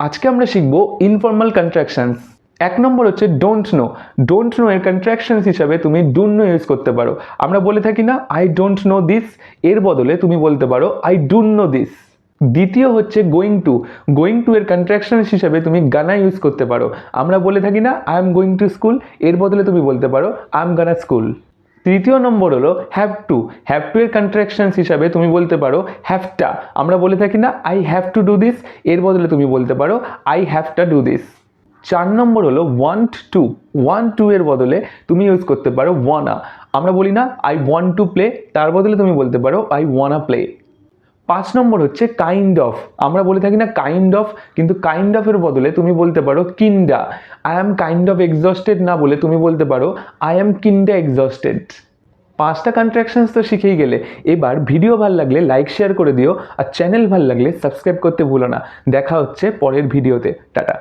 আজকে আমরা শিখব ইনফর্মাল কন্ট্রাকশনস। এক নম্বর হচ্ছে ডোন্ট নো। ডোন্ট নো এর কন্ট্রাকশনস হিসাবে তুমি ডোন্ট নো ইউজ করতে পারো। আমরা বলে থাকি না আই ডোন্ট নো দিস, এর বদলে তুমি বলতে পারো আই ডোন্ট নো দিস। দ্বিতীয় হচ্ছে গোয়িং টু। গোয়িং টু এর কন্ট্রাকশনস হিসাবে তুমি গানা ইউজ করতে পারো। আমরা বলে থাকি না I am going to school, এর বদলে তুমি বলতে পারো আই এম গানা স্কুল। তৃতীয় নম্বর হলো হ্যাভ টু। হ্যাভ টু এর কন্ট্রাকশনস হিসাবে তুমি বলতে পারো হ্যাভটা। আমরা বলে থাকি না I have to do this, এর বদলে তুমি বলতে পারো আই হ্যাভটা ডু দিস। 4 নম্বর হলো ওয়ান্ট টু। ওয়ান্ট টু এর বদলে তুমি ইউজ করতে পারো ওয়ানা। আমরা বলি না আই ওয়ান্ট টু প্লে, তার বদলে তুমি বলতে পারো আই ওয়ানা প্লে। 5 নম্বর হচ্ছে কাইন্ড অফ। আমরা বলে থাকি না কাইন্ড অফ, কিন্তু কাইন্ড অফ এর বদলে তুমি বলতে পারো kinda. I am kind of exhausted না বলে তুমি বলতে পারো আই অ্যাম কিন্ডা এক্সস্টেড। 5টা কন্ট্রাকশনস তো শিখেই গেলে। এবার ভিডিও ভালো লাগলে লাইক শেয়ার করে দিও, আর চ্যানেল ভালো লাগলে সাবস্ক্রাইব করতে ভুলো না। দেখা হচ্ছে পরের ভিডিওতে। টাটা।